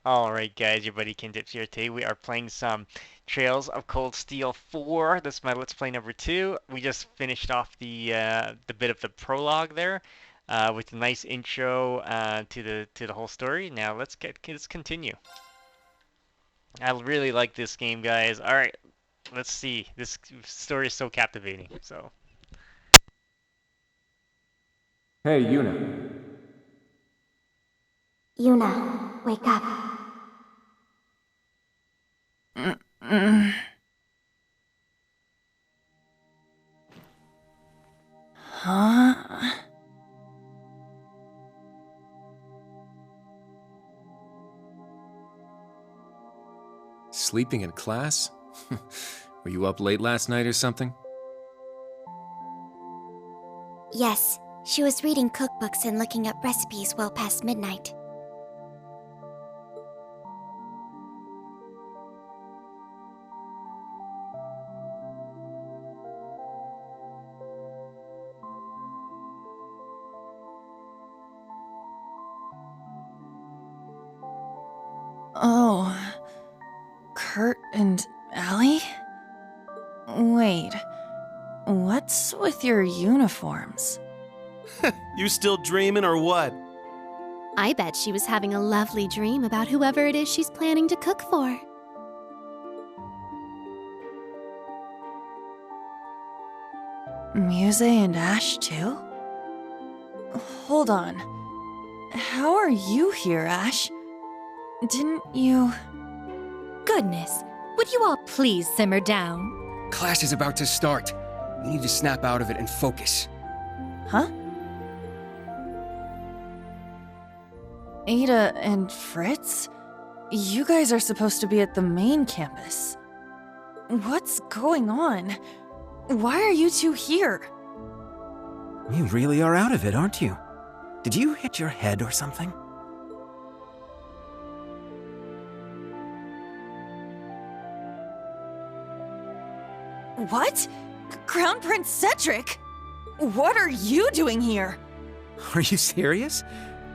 Alright guys, your buddy Kintips here. Today we are playing some Trails of Cold Steel 4. This is my Let's Play number 2. We just finished off the bit of the prologue there with a nice intro to the whole story. Now let's continue. I really like this game, guys. Alright, let's see. This story is so captivating. So Hey, Yuna. Yuna, wake up. Huh? Sleeping in class? Were you up late last night or something? Yes, she was reading cookbooks and looking up recipes well past midnight. Oh, Kurt and Allie? Wait, what's with your uniforms? You still dreaming or what? I bet she was having a lovely dream about whoever it is she's planning to cook for. Muse and Ash, too? Hold on. How are you here, Ash? Didn't you... Goodness, would you all please simmer down? Class is about to start. We need to snap out of it and focus. Huh? Ada and Fritz? You guys are supposed to be at the main campus. What's going on? Why are you two here? You really are out of it, aren't you? Did you hit your head or something? What? Crown Prince Cedric? What are you doing here? Are you serious?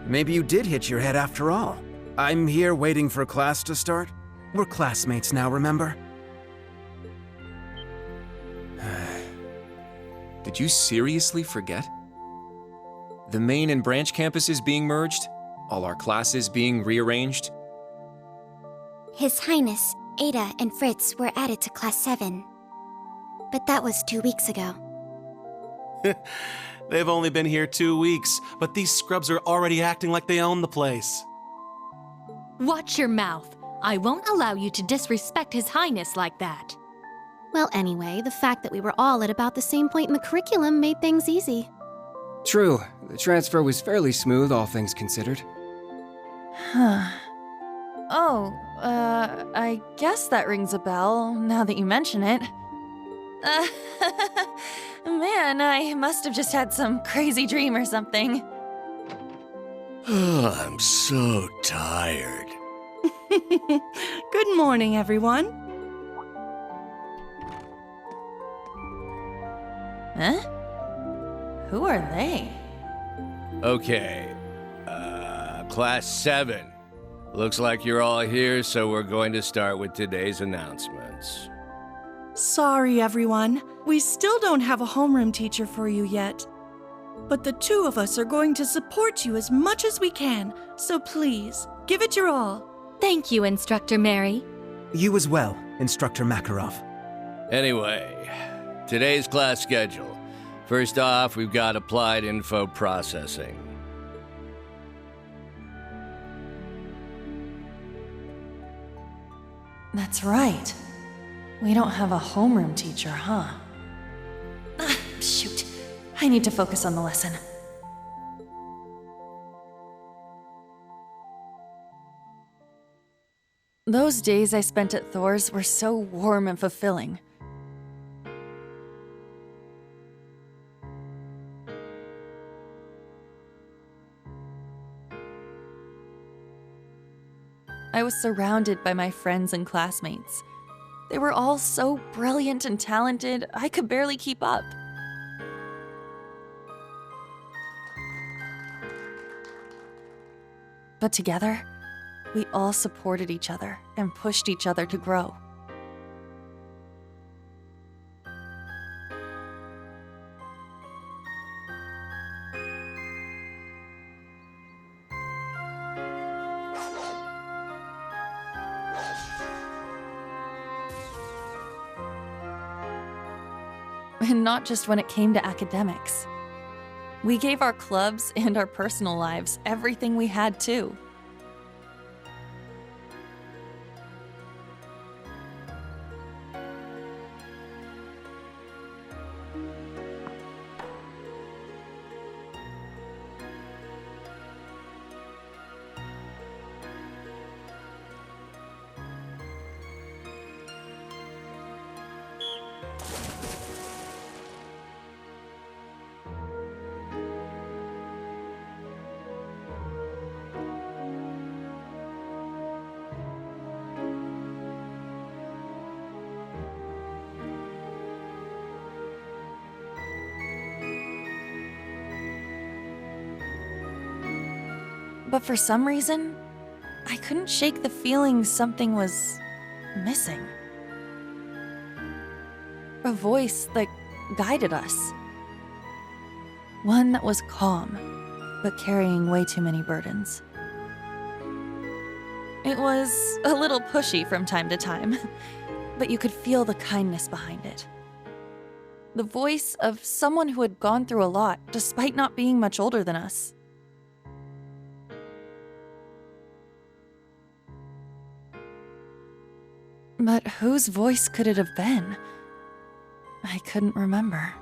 Maybe you did hit your head after all. I'm here waiting for class to start. We're classmates now, remember? Did you seriously forget? The main and branch campuses being merged? All our classes being rearranged? His Highness, Ada, and Fritz were added to Class 7. But that was 2 weeks ago. They've only been here 2 weeks, but these scrubs are already acting like they own the place. Watch your mouth. I won't allow you to disrespect His Highness like that. Well, anyway, the fact that we were all at about the same point in the curriculum made things easy. True, the transfer was fairly smooth, all things considered. Huh. Oh, I guess that rings a bell, now that you mention it. Man, I must have just had some crazy dream or something. I'm so tired. Good morning, everyone. Huh? Who are they? Okay, Class 7. Looks like you're all here, so we're going to start with today's announcements. Sorry, everyone. We still don't have a homeroom teacher for you yet. But the two of us are going to support you as much as we can, so please, give it your all. Thank you, Instructor Mary. You as well, Instructor Makarov. Anyway, today's class schedule. First off, we've got applied info processing. That's right. We don't have a homeroom teacher, huh? Shoot. I need to focus on the lesson. Those days I spent at Thor's were so warm and fulfilling. I was surrounded by my friends and classmates. They were all so brilliant and talented, I could barely keep up. But together, We all supported each other and pushed each other to grow. And not just when it came to academics. We gave our clubs and our personal lives everything we had, too. But for some reason, I couldn't shake the feeling something was missing. A voice that guided us. One that was calm, but carrying way too many burdens. It was a little pushy from time to time, but you could feel the kindness behind it. The voice of someone who had gone through a lot, despite not being much older than us. But whose voice could it have been? I couldn't remember.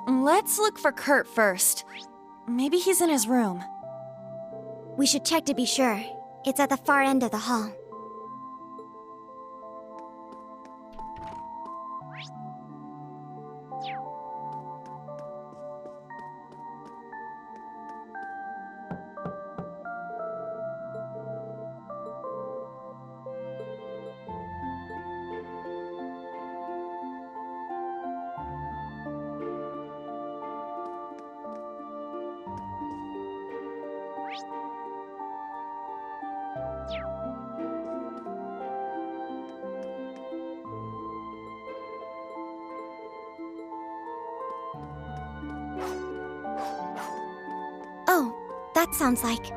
Let's look for Kurt first. Maybe he's in his room. We should check to be sure. It's at the far end of the hall. Oh, that sounds like...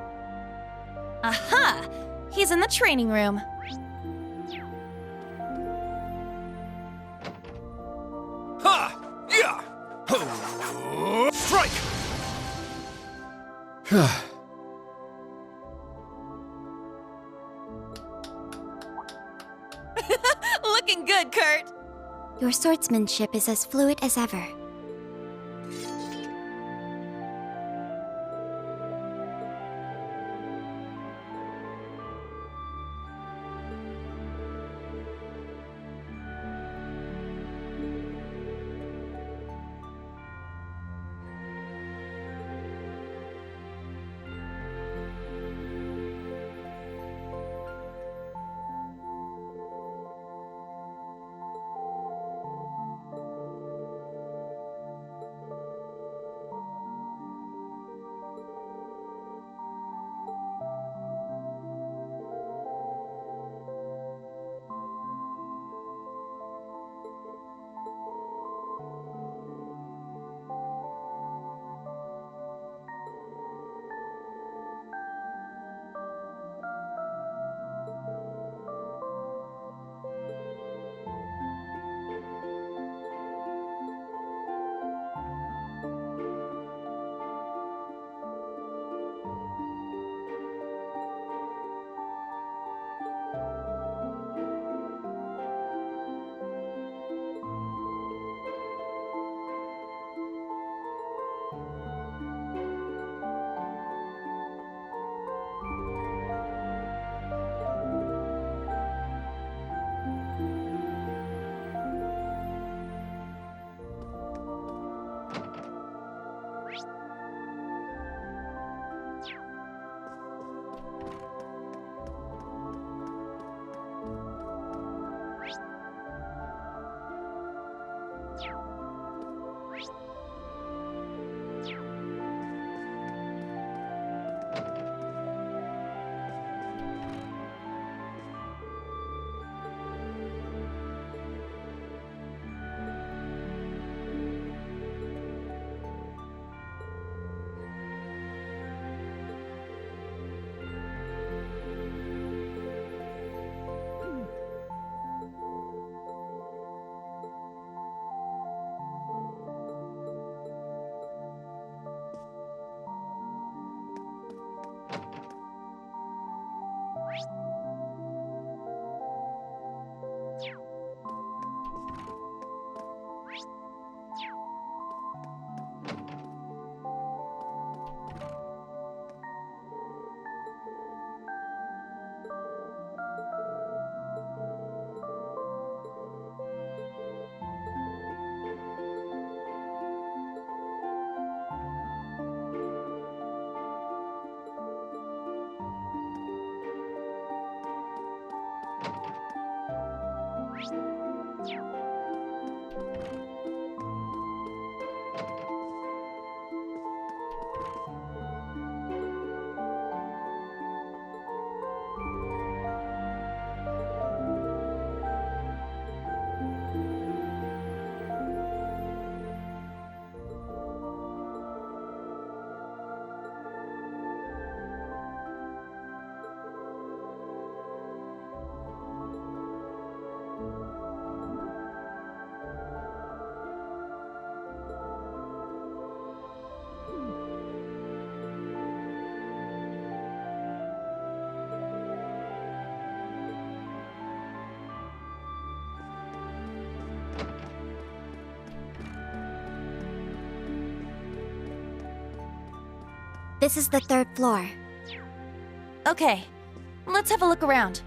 Aha! He's in the training room. Looking good, Kurt! Your swordsmanship is as fluid as ever. This is the 3rd floor. Okay, let's have a look around.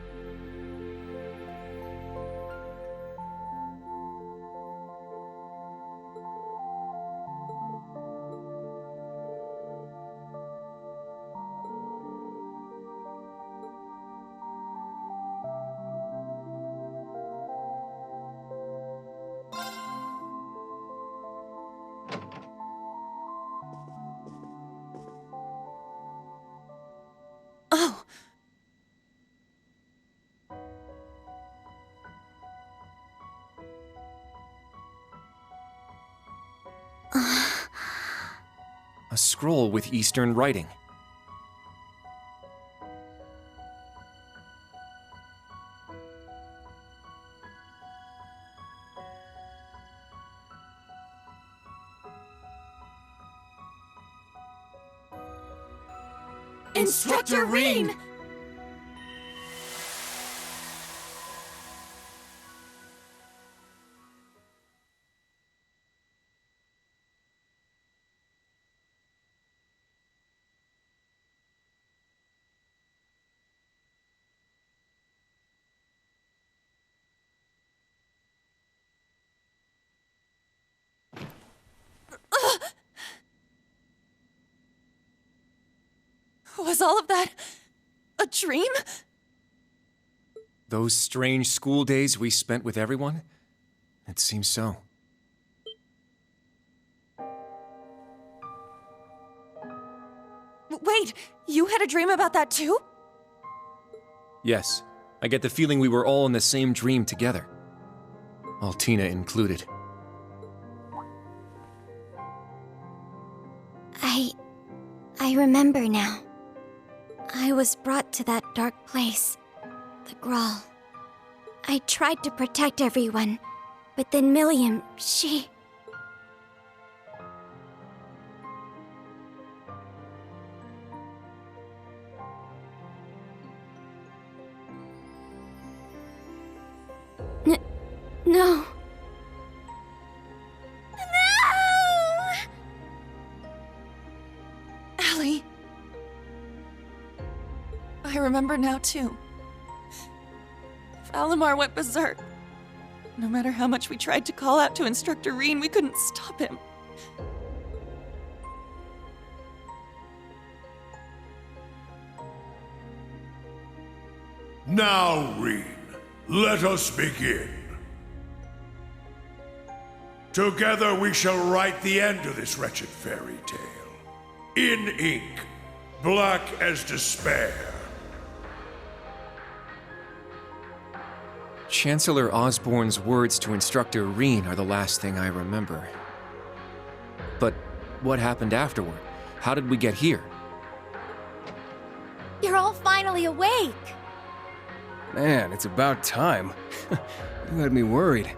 Oh! A scroll with Eastern writing. Instructor Reen! Was all of that a dream? Those strange school days we spent with everyone? It seems so. Wait, you had a dream about that too? Yes, I get the feeling we were all in the same dream together. Altina included. I remember now. I was brought to that dark place, the Grawl. I tried to protect everyone, but then Milliam, she... No. Allie. I remember now too. Valimar went berserk. No matter how much we tried to call out to Instructor Reen, we couldn't stop him. Now, Reen, let us begin. Together we shall write the end of this wretched fairy tale. In ink, black as despair. Chancellor Osborne's words to Instructor Reen are the last thing I remember. But what happened afterward? How did we get here? You're all finally awake! Man, it's about time. You had me worried.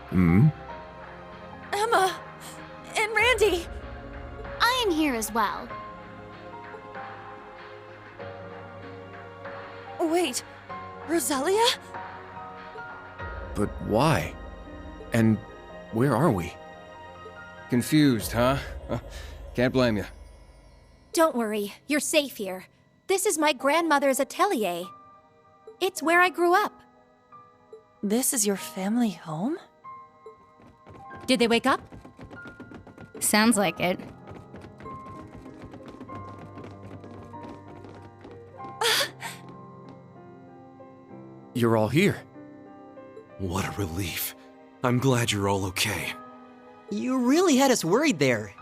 Hmm? Emma! And Randy! I am here as well. Wait, Roselia? But why? And where are we? Confused, huh? Can't blame you. Don't worry, you're safe here. This is my grandmother's atelier. It's where I grew up. This is your family home? Did they wake up? Sounds like it. You're all here. What a relief. I'm glad you're all okay. You really had us worried there.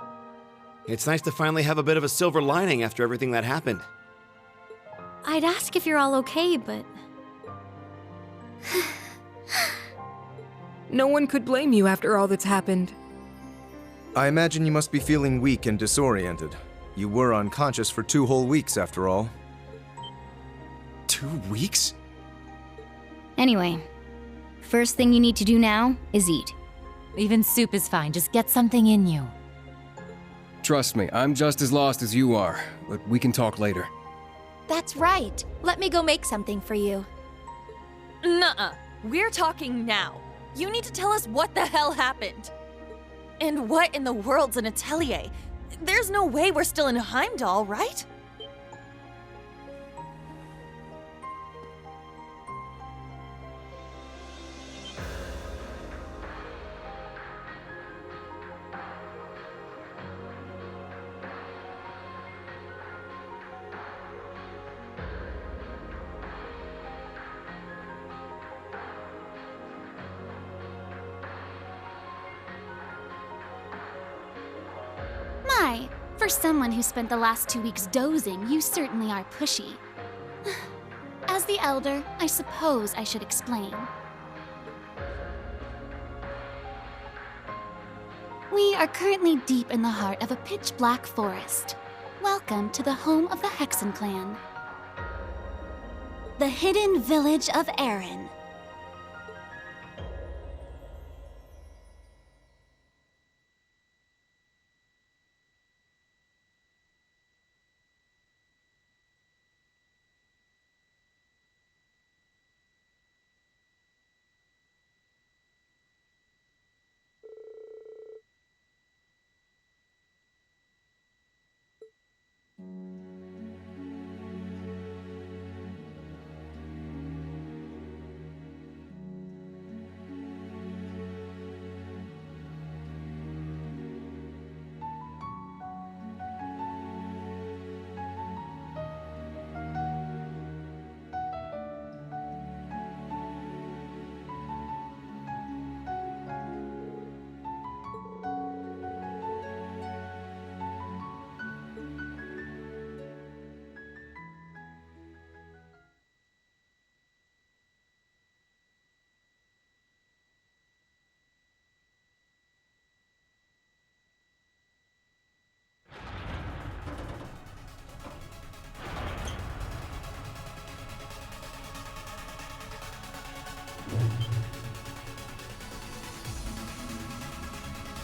It's nice to finally have a bit of a silver lining after everything that happened. I'd ask if you're all okay, but... No one could blame you after all that's happened. I imagine you must be feeling weak and disoriented. You were unconscious for 2 whole weeks, after all. 2 weeks? Anyway, first thing you need to do now is eat. Even soup is fine, just get something in you. Trust me, I'm just as lost as you are, but we can talk later. That's right. Let me go make something for you. Nuh-uh. We're talking now. You need to tell us what the hell happened. And what in the world's an atelier? There's no way we're still in Heimdall, right? My, for someone who spent the last 2 weeks dozing, you certainly are pushy. As the elder, I suppose I should explain. We are currently deep in the heart of a pitch-black forest. Welcome to the home of the Hexen clan. The hidden village of Erin.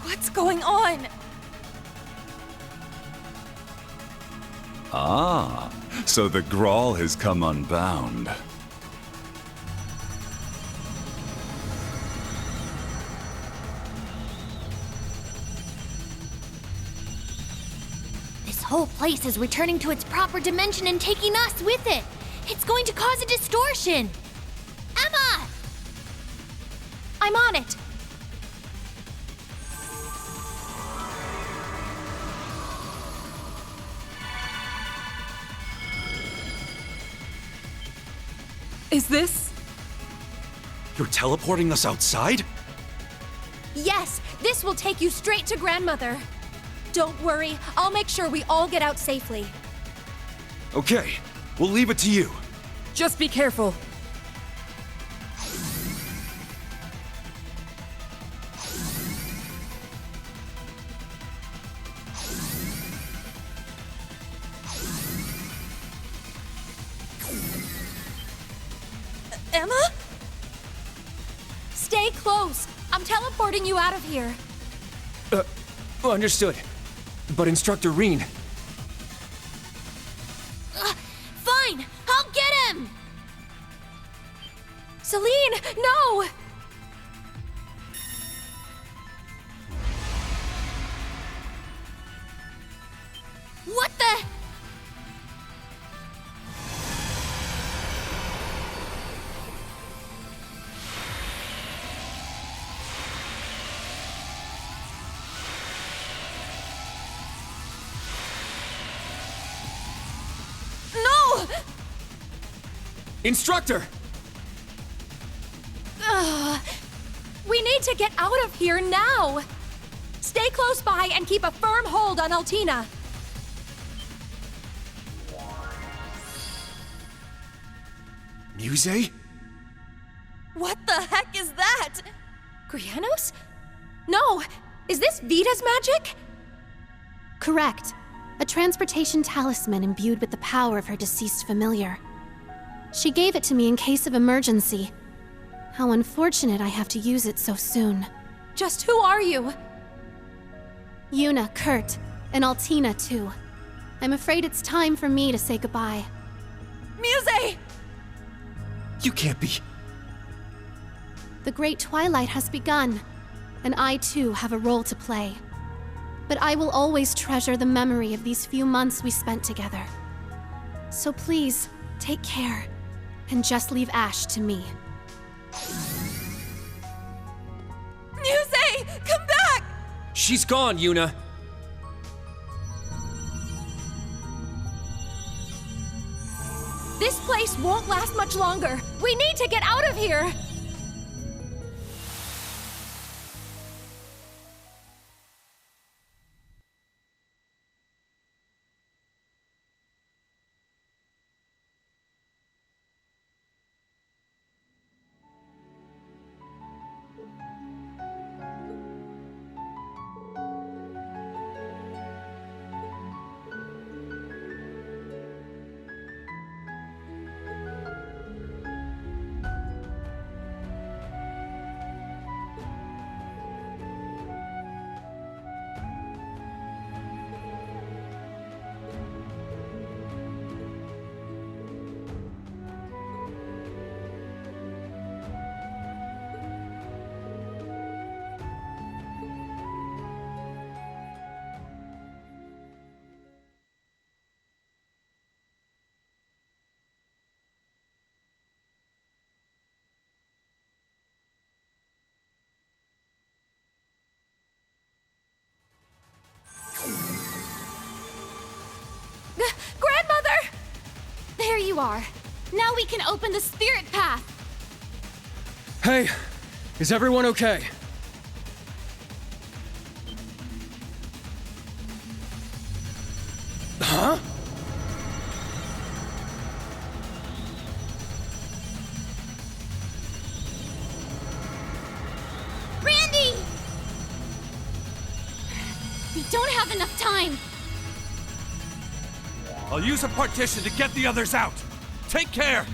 What's going on? Ah, so the Grawl has come unbound. This whole place is returning to its proper dimension and taking us with it. It's going to cause a distortion. Emma! I'm on it. Is this? You're teleporting us outside? Yes, this will take you straight to Grandmother. Don't worry, I'll make sure we all get out safely. Okay, we'll leave it to you. Just be careful. Emma? Stay close. I'm teleporting you out of here. Understood. But Instructor Reen... Fine, I'll get him! Celine, no! What the? No! Instructor! We need to get out of here now! Stay close by and keep a firm hold on Altina. Muse? What the heck is that? Grianos? No! Is this Vita's magic? Correct. A transportation talisman imbued with the power of her deceased familiar. She gave it to me in case of emergency. How unfortunate I have to use it so soon. Just who are you? Yuna, Kurt, and Altina too. I'm afraid it's time for me to say goodbye. Muse! You can't be... The Great Twilight has begun, and I too have a role to play. But I will always treasure the memory of these few months we spent together. So please, take care, and just leave Ash to me. Muse! Come back! She's gone, Yuna! This place won't last much longer. We need to get out of here! you are! Now we can open the spirit path! Hey, is everyone okay? Huh? Randy! We don't have enough time! I'll use a partition to get the others out. Take care!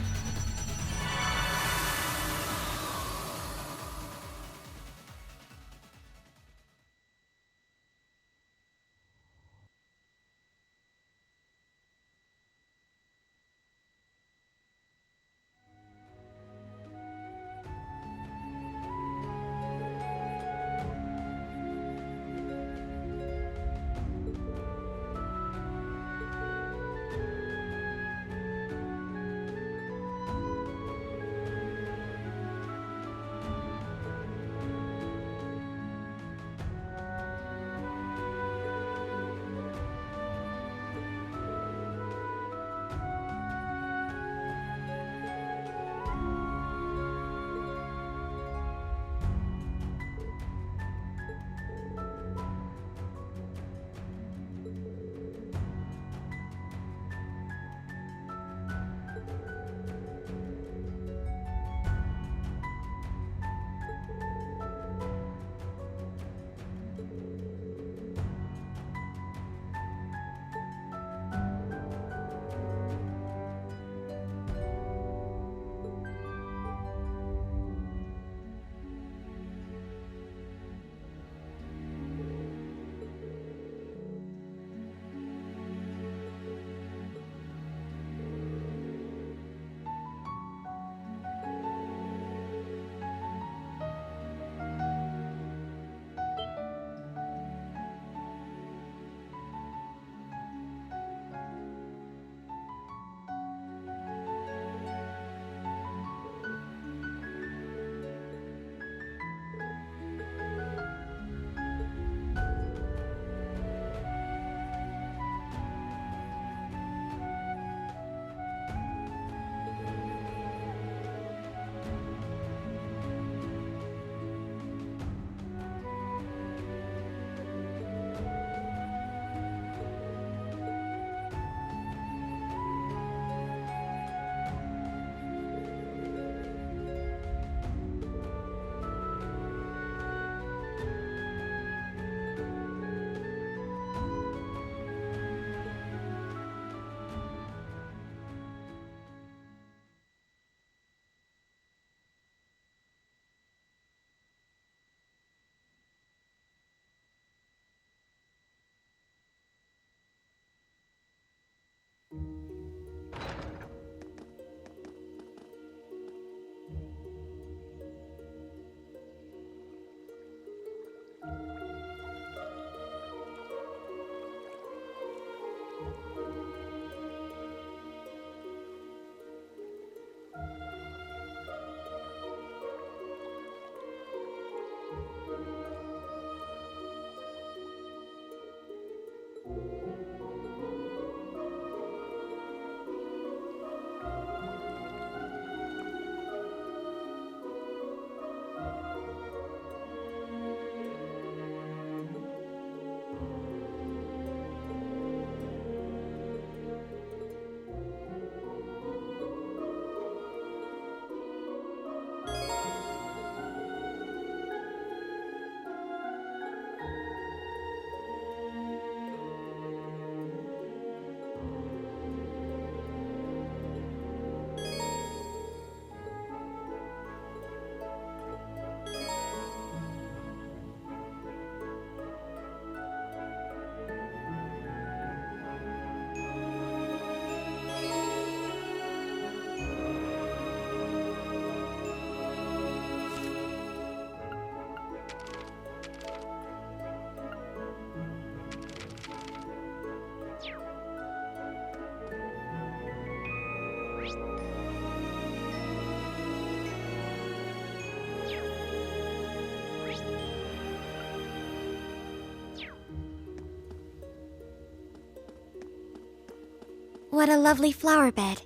What a lovely flower bed.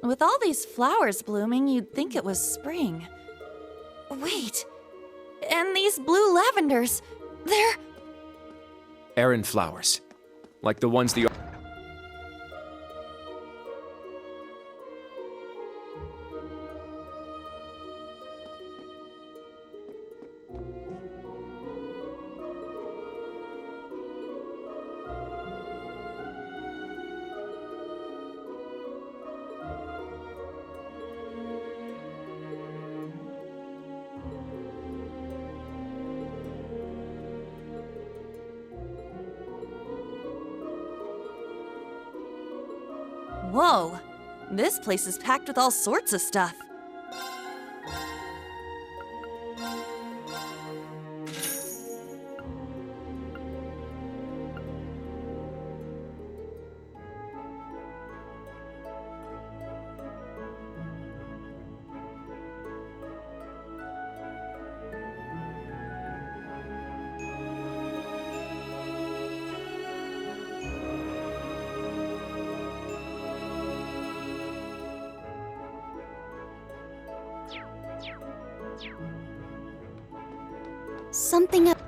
With all these flowers blooming, you'd think it was spring. Wait, and these blue lavenders, they're... Errand flowers. Like the ones the... Whoa, this place is packed with all sorts of stuff. Something up.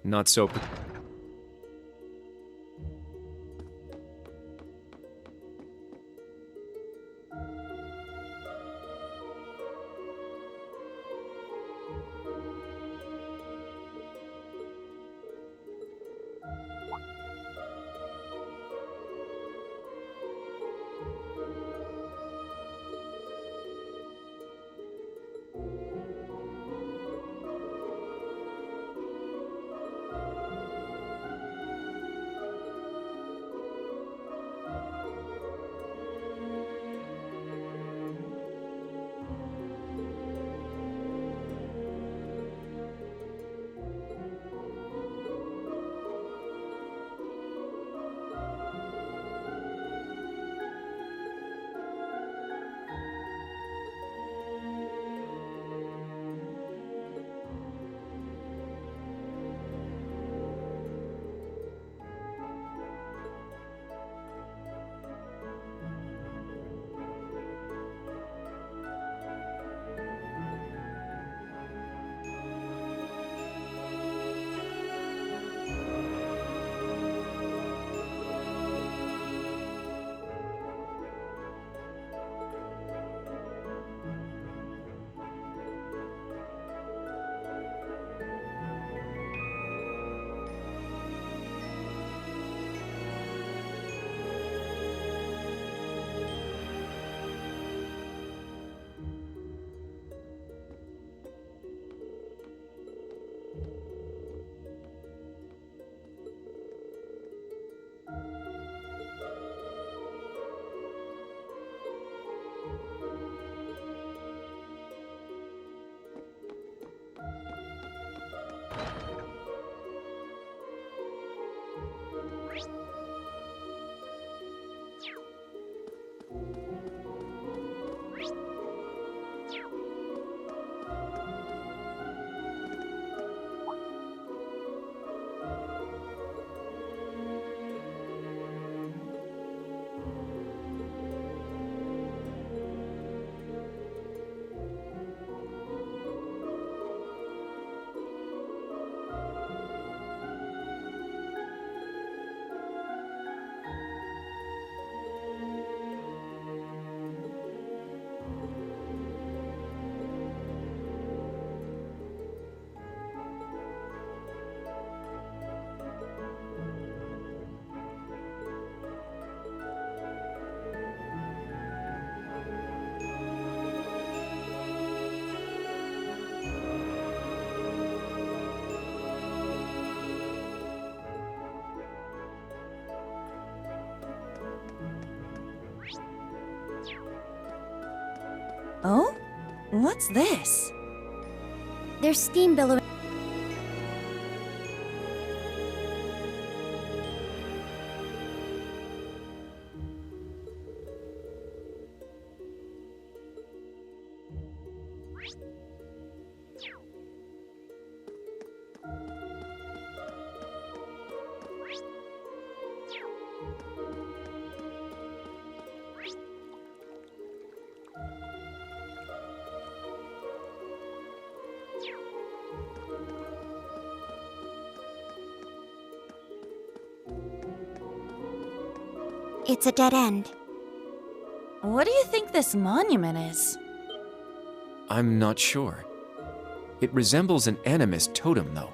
Not so... Oh? What's this? There's steam billowing. It's a dead end. What do you think this monument is? I'm not sure. It resembles an animist totem, though.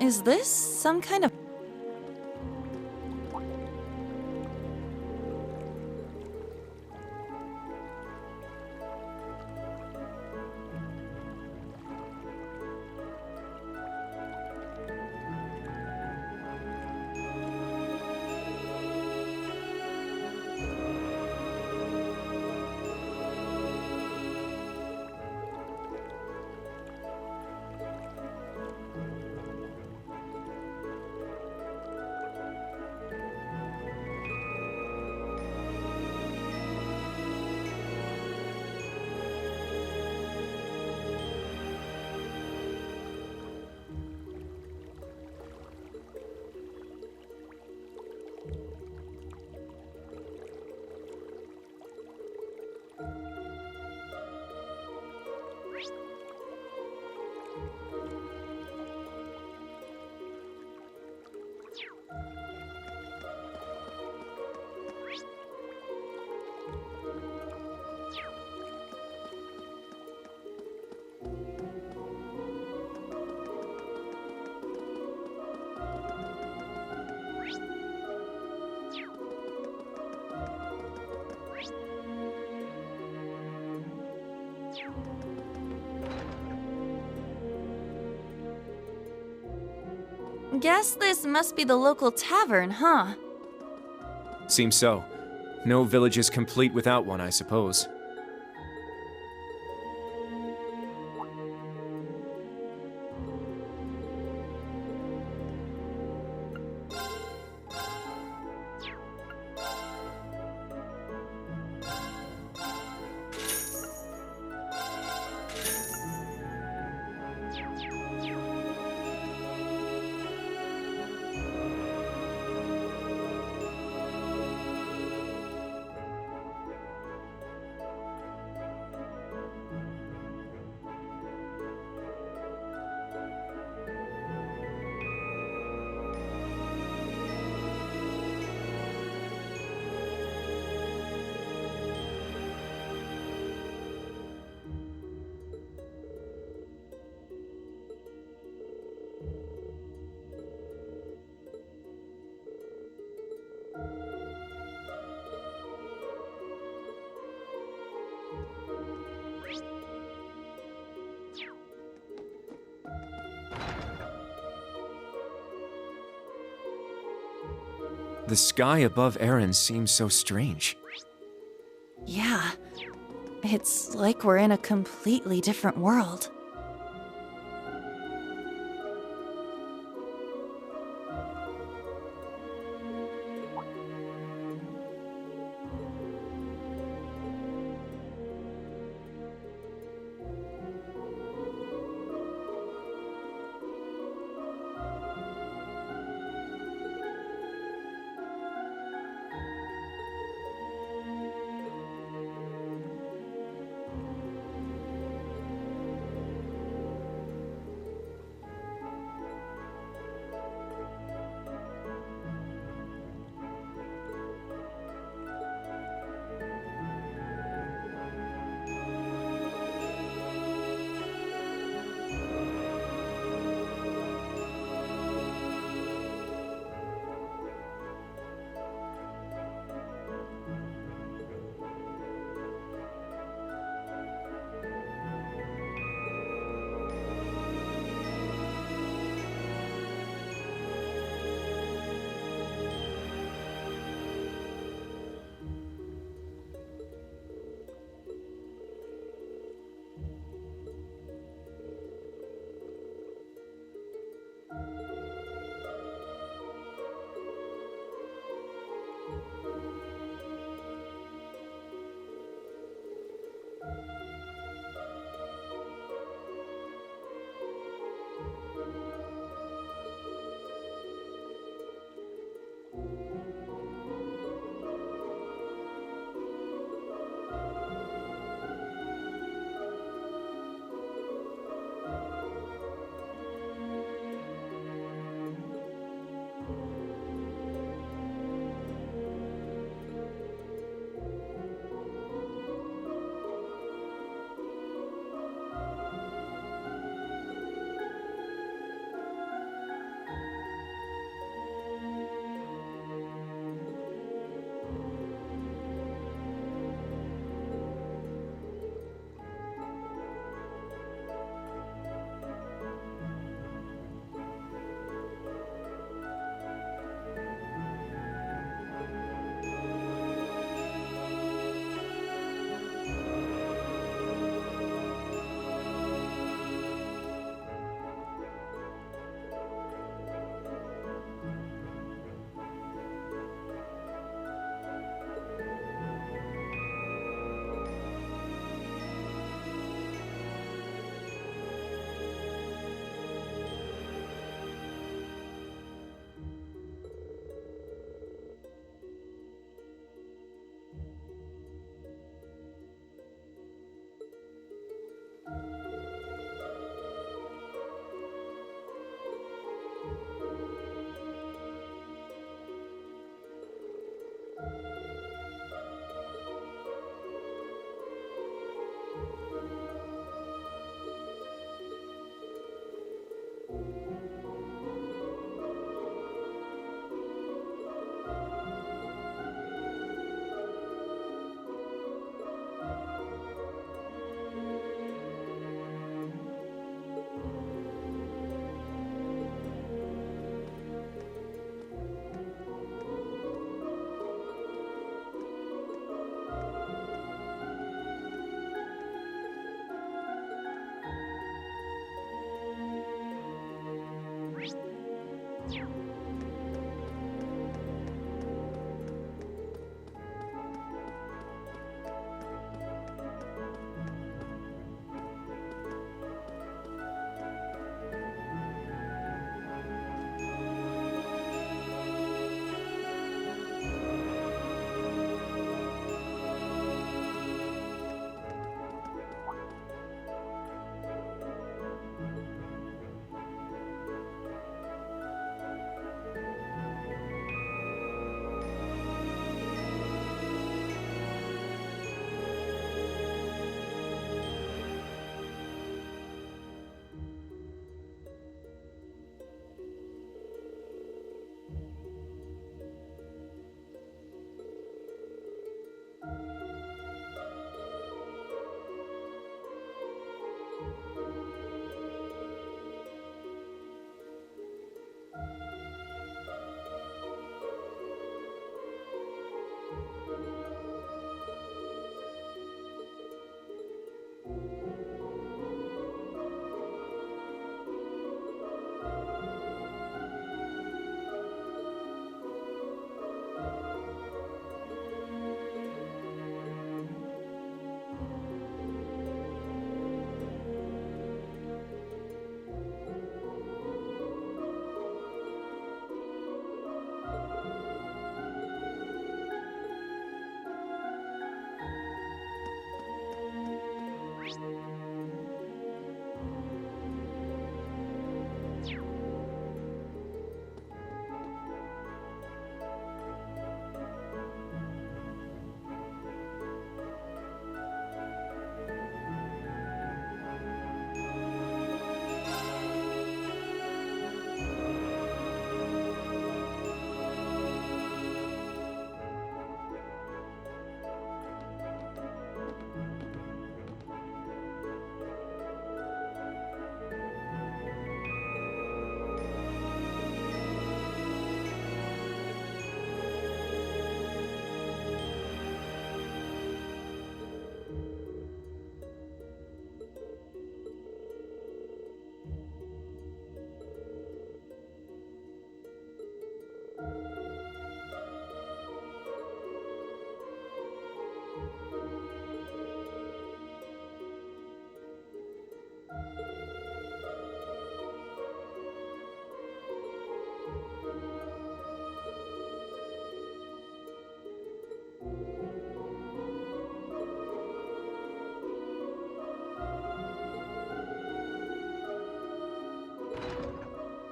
Is this some kind of... Guess this must be the local tavern, huh? Seems so. No village is complete without one, I suppose. The sky above Erin seems so strange. Yeah. It's like we're in a completely different world.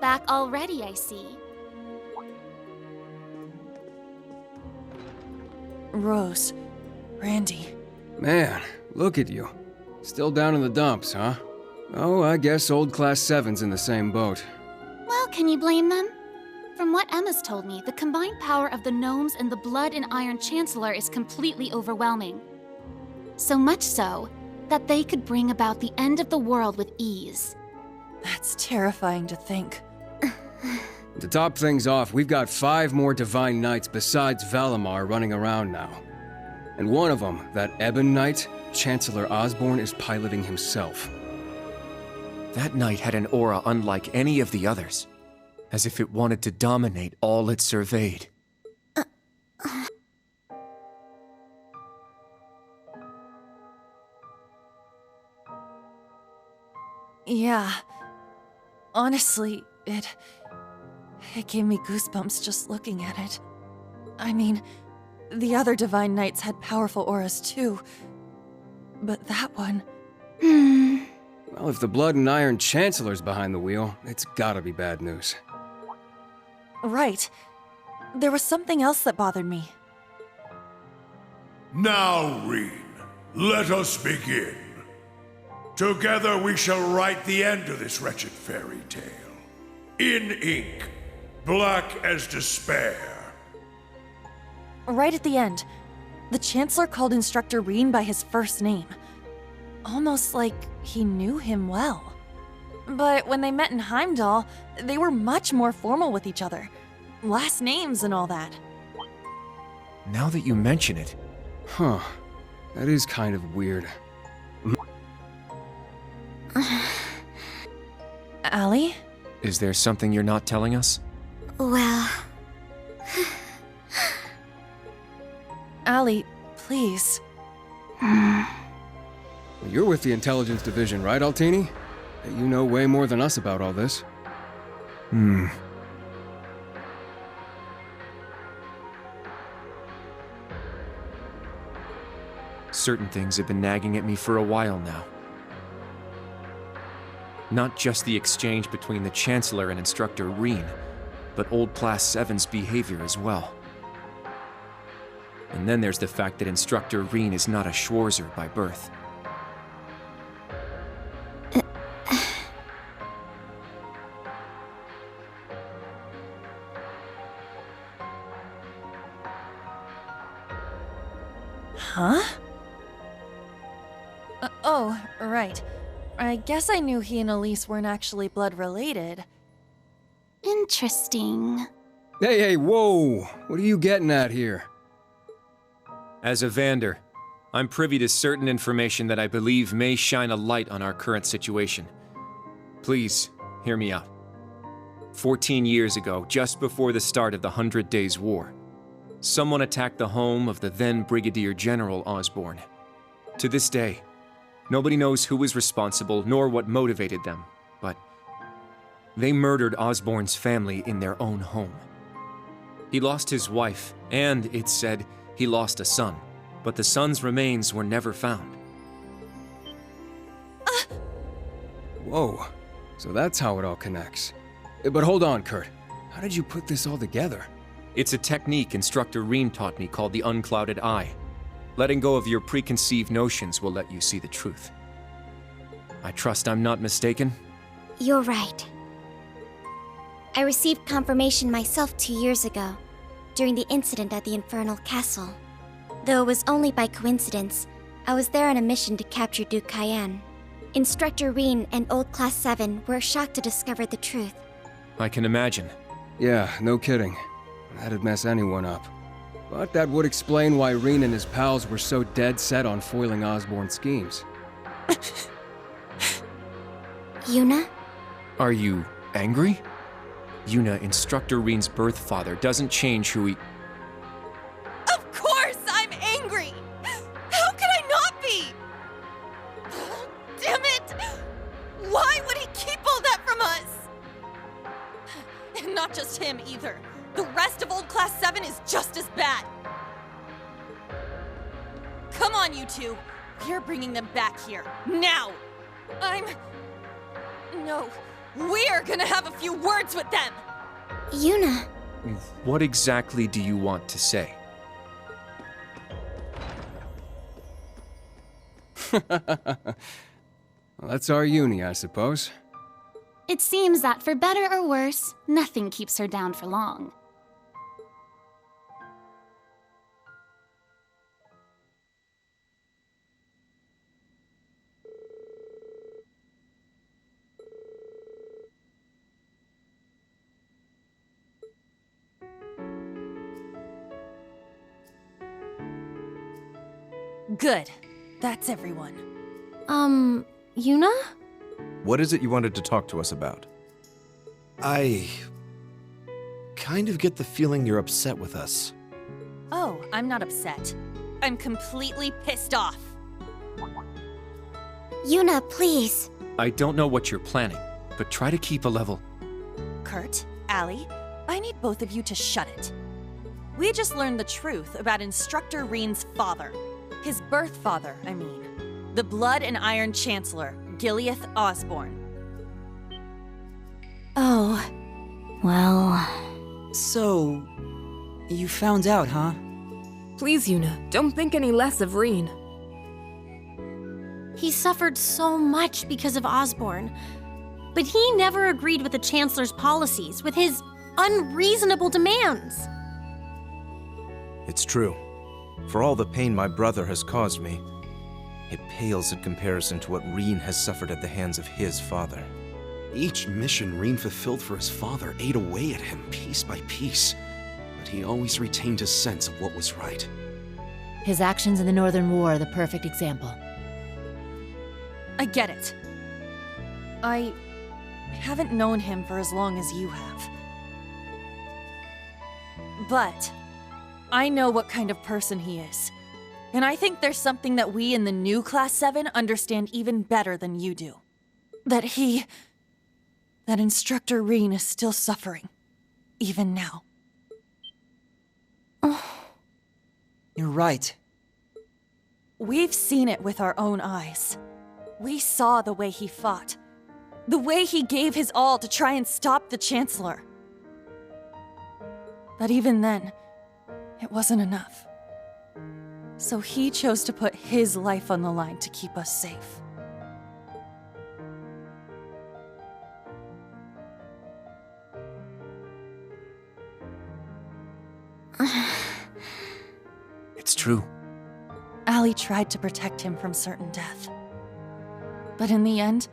back already, I see. Rose, Randy. Man, look at you. Still down in the dumps, huh? Oh, I guess old Class 7's in the same boat. Well, can you blame them? From what Emma's told me, the combined power of the gnomes and the Blood and Iron Chancellor is completely overwhelming. So much so that they could bring about the end of the world with ease. That's terrifying to think. To top things off, we've got 5 more Divine Knights besides Valimar running around now. And one of them, that Ebon Knight, Chancellor Osborne is piloting himself. That knight had an aura unlike any of the others, as if it wanted to dominate all it surveyed. Yeah. Honestly, it gave me goosebumps just looking at it. I mean, the other Divine Knights had powerful auras too, but that one... Well, if the Blood and Iron Chancellor's behind the wheel, it's gotta be bad news. Right. There was something else that bothered me. Now, Reen, let us begin. Together we shall write the end of this wretched fairy tale. In ink, black as despair. Right at the end, the Chancellor called Instructor Reen by his first name. Almost like he knew him well. But when they met in Heimdall, they were much more formal with each other. Last names and all that. Now that you mention it... Huh. That is kind of weird. Allie? Is there something you're not telling us? Well... Allie, please. You're with the Intelligence Division, right, Altini? You know way more than us about all this. Certain things have been nagging at me for a while now. Not just the exchange between the Chancellor and Instructor Reen, but old Class 7's behavior as well. And then there's the fact that Instructor Reen is not a Schwarzer by birth. Huh? Oh, right. I guess I knew he and Elise weren't actually blood related. Interesting. Hey, whoa! What are you getting at here? As a Vander, I'm privy to certain information that I believe may shine a light on our current situation. Please, hear me out. 14 years ago, just before the start of the 100 Days War, someone attacked the home of the then Brigadier General Osborne. To this day, nobody knows who was responsible nor what motivated them, but they murdered Osborne's family in their own home. He lost his wife, and, it's said, he lost a son, but the son's remains were never found. Whoa, so that's how it all connects. But hold on, Kurt. How did you put this all together? It's a technique Instructor Reen taught me called the Unclouded Eye. Letting go of your preconceived notions will let you see the truth. I trust I'm not mistaken? You're right. I received confirmation myself 2 years ago, during the incident at the Infernal Castle. Though it was only by coincidence, I was there on a mission to capture Duke Cayenne. Instructor Reen and Old Class 7 were shocked to discover the truth. I can imagine. Yeah, no kidding. That'd mess anyone up. But that would explain why Reen and his pals were so dead set on foiling Osborne's schemes. Yuna? Are you angry? Yuna, Instructor Reen's birth father, doesn't change who he... Of course I'm angry! How could I not be? Damn it! Why would he keep all that from us? And not just him either. The rest of Old Class 7 is just as bad. Come on, you two. We're bringing them back here. Now! No. We're gonna have a few words with them! Yuna. What exactly do you want to say? Well, that's our uni, I suppose. It seems that for better or worse, nothing keeps her down for long. Good. That's everyone. Yuna? What is it you wanted to talk to us about? I kind of get the feeling you're upset with us. Oh, I'm not upset. I'm completely pissed off. Yuna, please. I don't know what you're planning, but try to keep a level. Kurt, Allie, I need both of you to shut it. We just learned the truth about Instructor Reen's father. His birth father, I mean. The Blood and Iron Chancellor, Gileath Osborne. Oh. Well... So... you found out, huh? Please, Yuna, don't think any less of Reen. He suffered so much because of Osborne. But he never agreed with the Chancellor's policies, with his unreasonable demands. It's true. For all the pain my brother has caused me, it pales in comparison to what Reen has suffered at the hands of his father. Each mission Reen fulfilled for his father ate away at him piece by piece, but he always retained his sense of what was right. His actions in the Northern War are the perfect example. I get it. I haven't known him for as long as you have. But I know what kind of person he is. And I think there's something that we in the new Class 7 understand even better than you do. That Instructor Reen is still suffering. Even now. You're right. We've seen it with our own eyes. We saw the way he fought. The way he gave his all to try and stop the Chancellor. But even then, it wasn't enough. So he chose to put his life on the line to keep us safe. It's true. Allie tried to protect him from certain death. But in the end,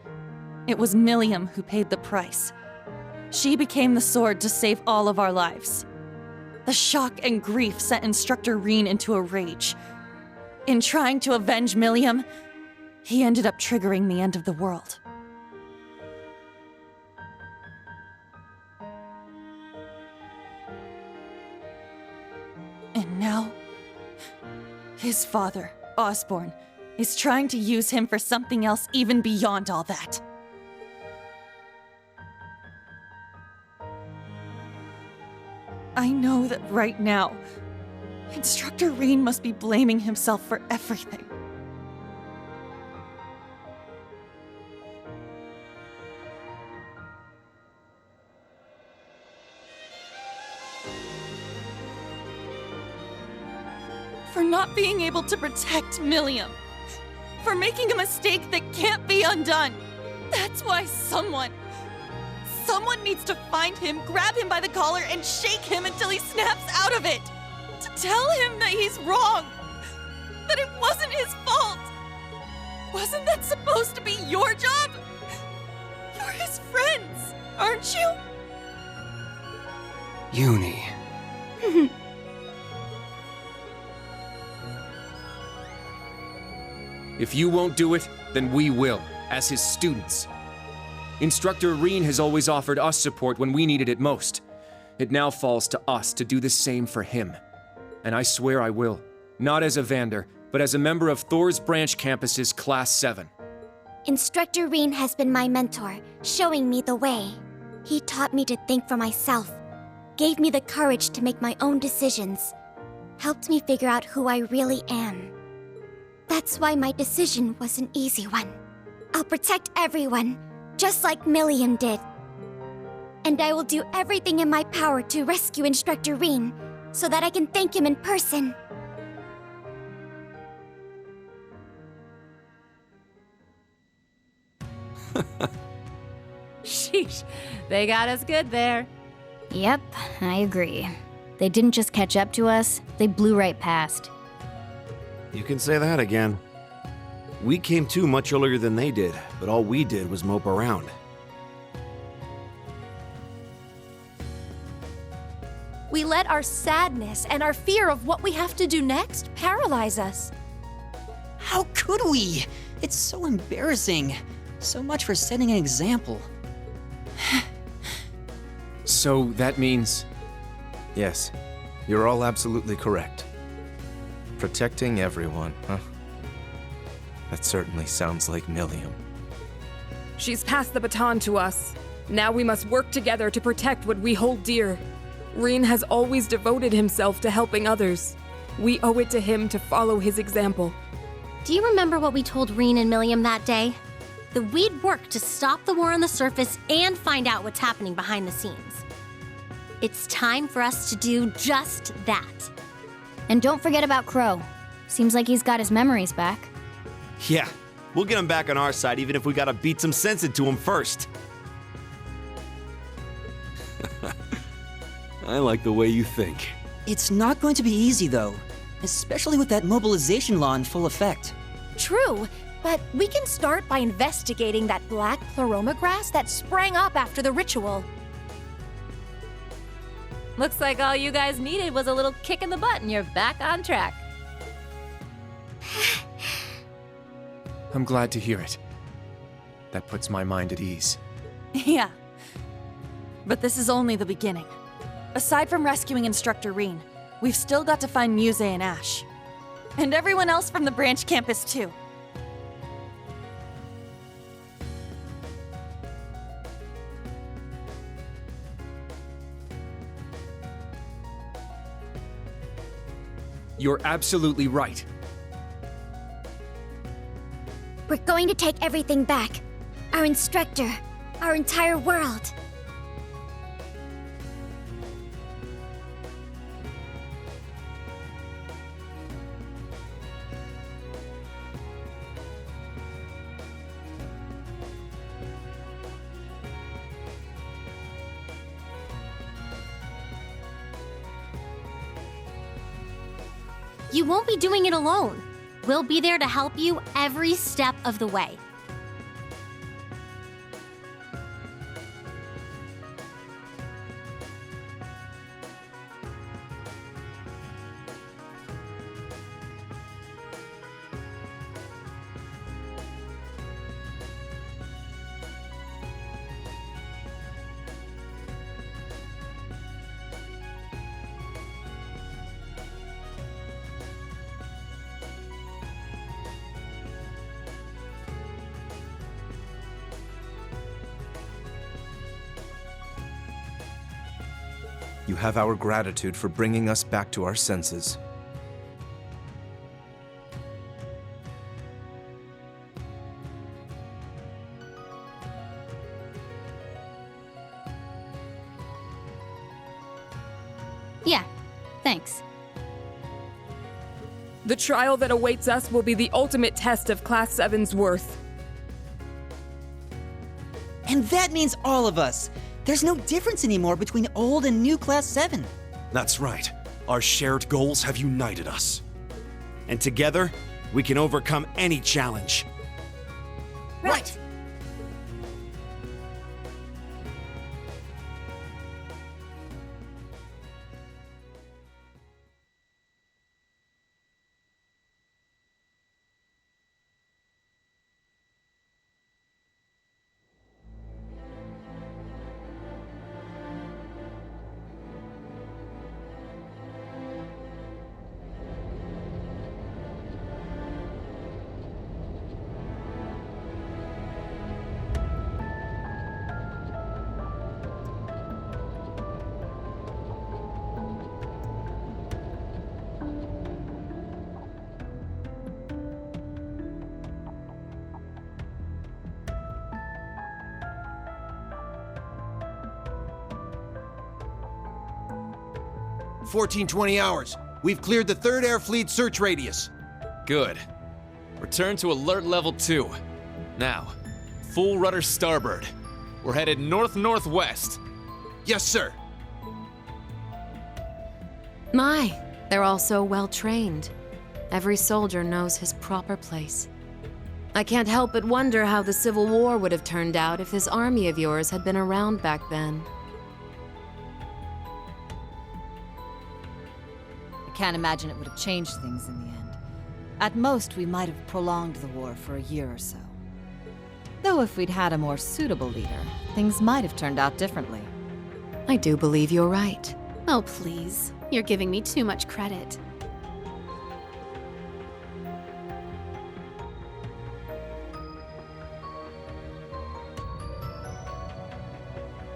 it was Milliam who paid the price. She became the sword to save all of our lives. The shock and grief sent Instructor Reen into a rage. In trying to avenge Milliam, he ended up triggering the end of the world. And now, his father, Osborne, is trying to use him for something else even beyond all that. I know that right now, Instructor Reen must be blaming himself for everything. For not being able to protect Milliam. For making a mistake that can't be undone. That's why someone needs to find him, grab him by the collar, and shake him until he snaps out of it. To tell him that he's wrong. That it wasn't his fault. Wasn't that supposed to be your job? You're his friends, aren't you? Uni. If you won't do it, then we will, as his students. Instructor Reen has always offered us support when we needed it most. It now falls to us to do the same for him. And I swear I will. Not as a Vander, but as a member of Thor's Branch Campus's Class 7. Instructor Reen has been my mentor, showing me the way. He taught me to think for myself, gave me the courage to make my own decisions, helped me figure out who I really am. That's why my decision was an easy one. I'll protect everyone, just like Million did. And I will do everything in my power to rescue Instructor Reen, so that I can thank him in person. Sheesh, they got us good there. Yep, I agree. They didn't just catch up to us, they blew right past. You can say that again. We came to much earlier than they did, but all we did was mope around. We let our sadness and our fear of what we have to do next paralyze us. How could we? It's so embarrassing. So much for setting an example. So that means... Yes, you're all absolutely correct. Protecting everyone, huh? That certainly sounds like Milliam. She's passed the baton to us. Now we must work together to protect what we hold dear. Reen has always devoted himself to helping others. We owe it to him to follow his example. Do you remember what we told Reen and Milliam that day? That we'd work to stop the war on the surface and find out what's happening behind the scenes. It's time for us to do just that. And don't forget about Crow. Seems like he's got his memories back. Yeah, we'll get him back on our side even if we gotta beat some sense into him first. I like the way you think. It's not going to be easy, though. Especially with that mobilization law in full effect. True, but we can start by investigating that black pleroma grass that sprang up after the ritual. Looks like all you guys needed was a little kick in the butt and you're back on track. I'm glad to hear it. That puts my mind at ease. Yeah. But this is only the beginning. Aside from rescuing Instructor Reen, we've still got to find Muse and Ash. And everyone else from the branch campus, too. You're absolutely right. We're going to take everything back. Our instructor, our entire world. You won't be doing it alone. We'll be there to help you every step of the way. You have our gratitude for bringing us back to our senses. Yeah, thanks. The trial that awaits us will be the ultimate test of Class 7's worth. And that means all of us. There's no difference anymore between old and new Class 7. That's right. Our shared goals have united us. And together, we can overcome any challenge. Right. 1420 hours. We've cleared the 3rd Air Fleet search radius. Good. Return to alert level 2. Now, full rudder starboard. We're headed north-northwest. Yes, sir. My, they're all so well trained. Every soldier knows his proper place. I can't help but wonder how the Civil War would have turned out if this army of yours had been around back then. I can't imagine it would have changed things in the end. At most, we might have prolonged the war for a year or so. Though if we'd had a more suitable leader, things might have turned out differently. I do believe you're right. Oh, please. You're giving me too much credit.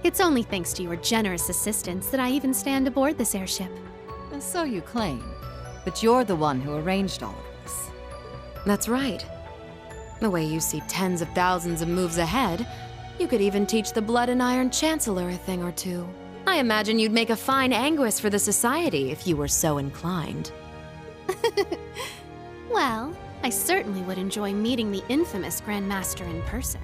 It's only thanks to your generous assistance that I even stand aboard this airship. And so you claim. But you're the one who arranged all of this. That's right. The way you see tens of thousands of moves ahead, you could even teach the Blood and Iron Chancellor a thing or two. I imagine you'd make a fine Anguis for the Society if you were so inclined. Well, I certainly would enjoy meeting the infamous Grandmaster in person.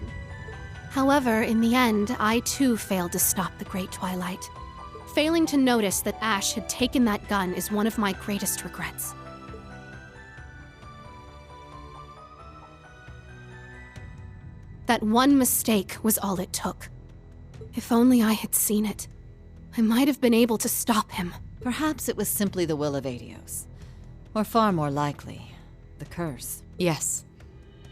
However, in the end, I too failed to stop the Great Twilight. Failing to notice that Ash had taken that gun is one of my greatest regrets. That one mistake was all it took. If only I had seen it, I might have been able to stop him. Perhaps it was simply the will of Adios. Or far more likely, the curse. Yes.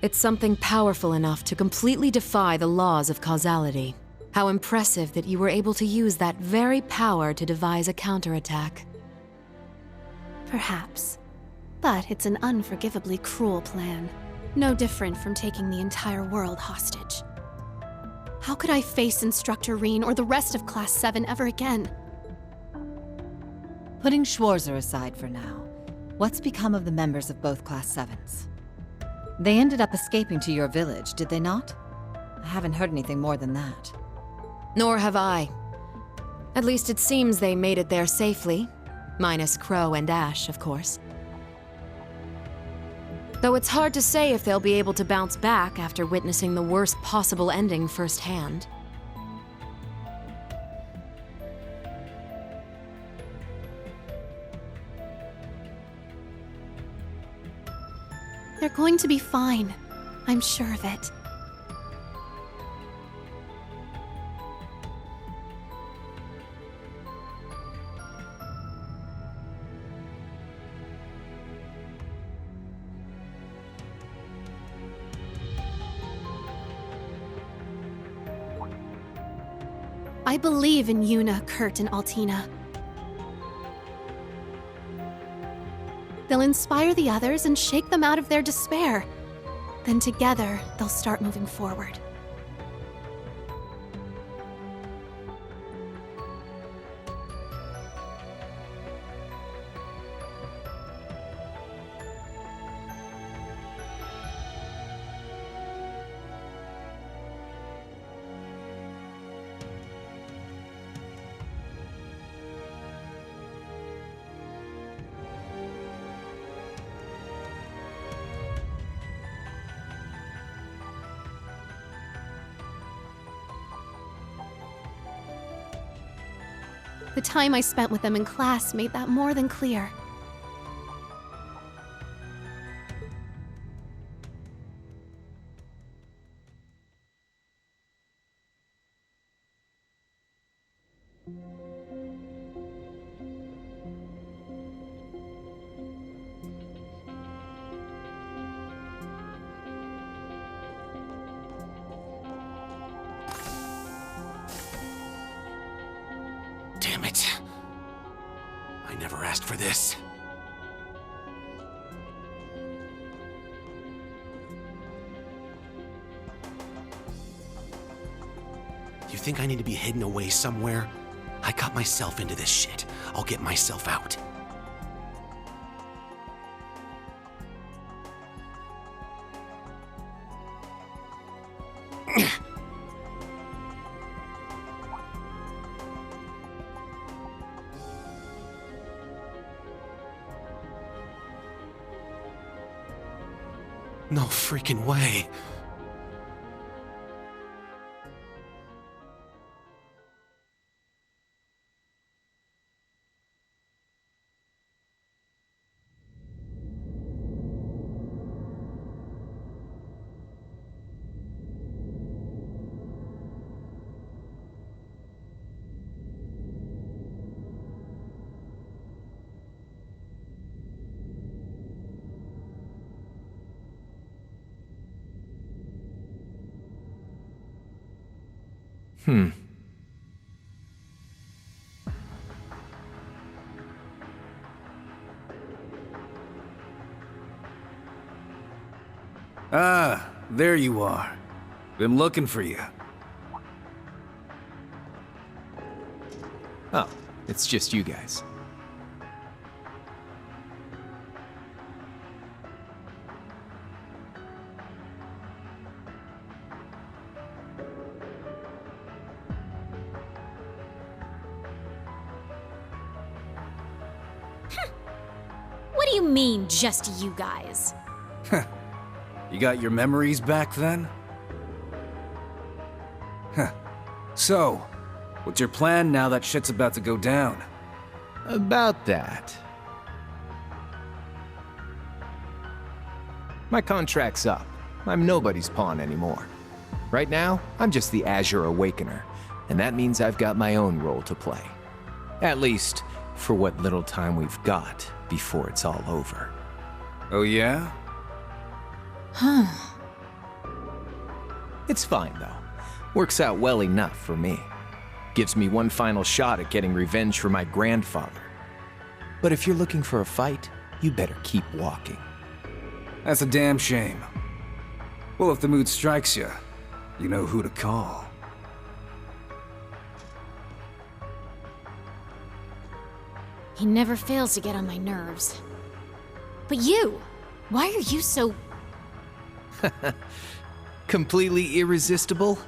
It's something powerful enough to completely defy the laws of causality. How impressive that you were able to use that very power to devise a counterattack. Perhaps. But it's an unforgivably cruel plan. No different from taking the entire world hostage. How could I face Instructor Reen or the rest of Class 7 ever again? Putting Schwarzer aside for now, what's become of the members of both Class 7s? They ended up escaping to your village, did they not? I haven't heard anything more than that. Nor have I. At least it seems they made it there safely. Minus Crow and Ash, of course. Though it's hard to say if they'll be able to bounce back after witnessing the worst possible ending firsthand. They're going to be fine. I'm sure of it. I believe in Yuna, Kurt, and Altina. They'll inspire the others and shake them out of their despair. Then together, they'll start moving forward. The time I spent with them in class made that more than clear. Damn it. I never asked for this. You think I need to be hidden away somewhere? I got myself into this shit. I'll get myself out. No freaking way. Ah, there you are. Been looking for you. Oh, it's just you guys. What do you mean, just you guys? You got your memories back then? Huh. So, what's your plan now that shit's about to go down? About that. My contract's up. I'm nobody's pawn anymore. Right now, I'm just the Azure Awakener, and that means I've got my own role to play. At least, for what little time we've got before it's all over. Oh yeah? Huh. It's fine, though. Works out well enough for me. Gives me one final shot at getting revenge for my grandfather. But if you're looking for a fight, you better keep walking. That's a damn shame. Well, if the mood strikes you, you know who to call. He never fails to get on my nerves. But you, why are you so... Completely irresistible?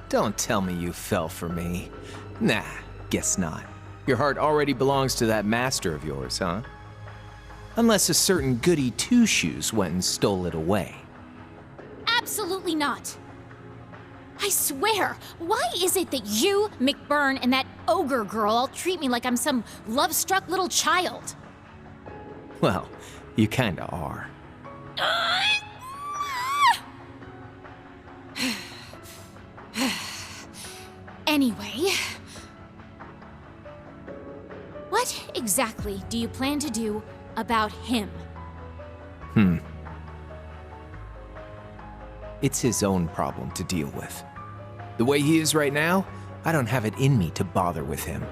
Don't tell me you fell for me. Nah, guess not. Your heart already belongs to that master of yours, huh? Unless a certain goody two-shoes went and stole it away. Absolutely not. I swear, why is it that you, McBurn, and that ogre girl all treat me like I'm some love-struck little child? Well, you kinda are. Anyway... What exactly do you plan to do about him? It's his own problem to deal with. The way he is right now, I don't have it in me to bother with him.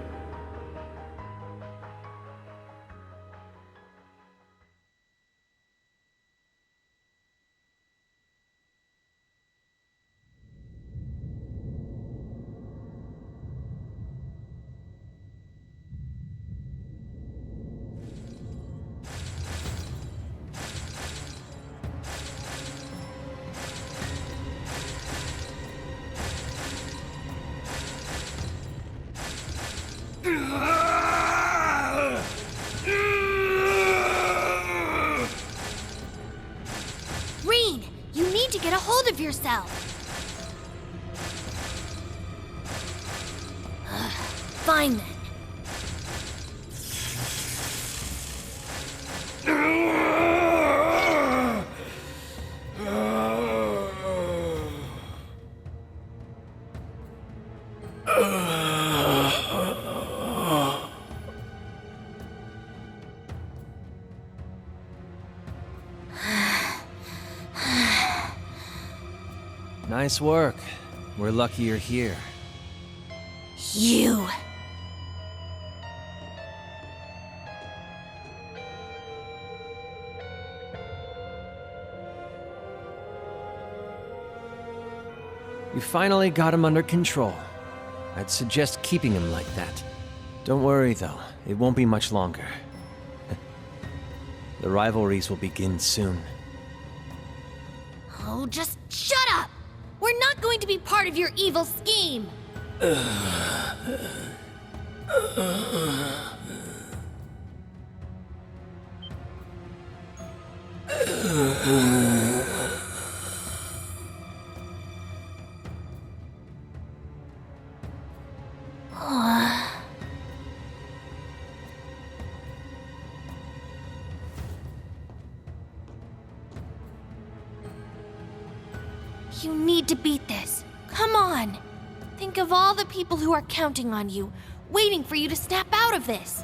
Reen, you need to get a hold of yourself. Fine then. Nice work. We're lucky you're here. You. You finally got him under control. I'd suggest keeping him like that. Don't worry, though. It won't be much longer. The rivalries will begin soon. Oh, just shut up! We're not going to be part of your evil scheme! You need to beat this. Come on. Think of all the people who are counting on you, waiting for you to snap out of this.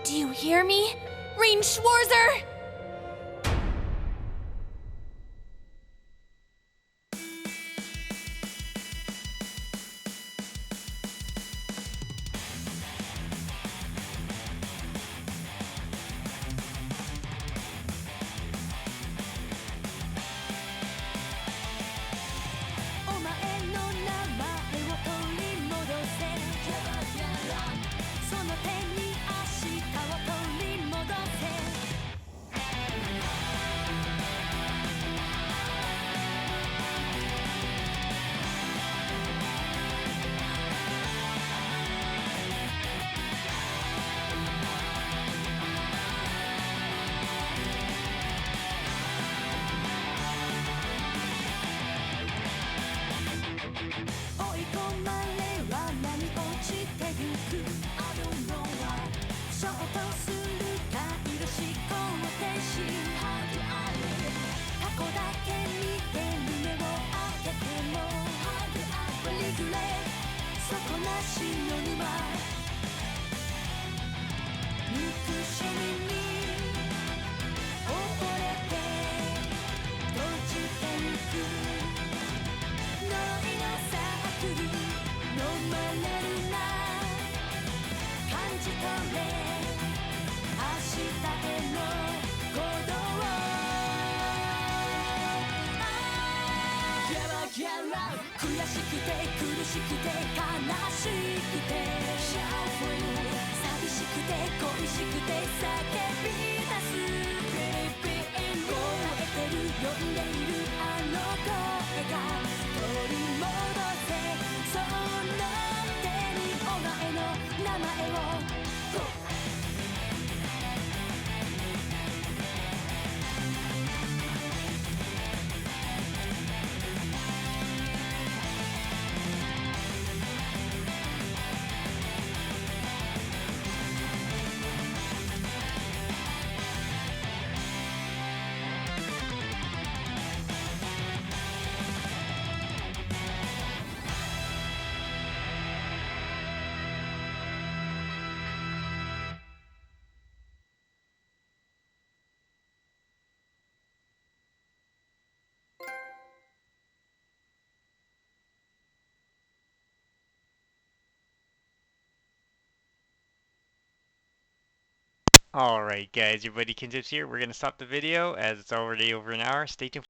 Do you hear me? Rean Schwarzer! Alright guys, your buddy Kintips here. We're gonna stop the video as it's already over an hour. Stay tuned.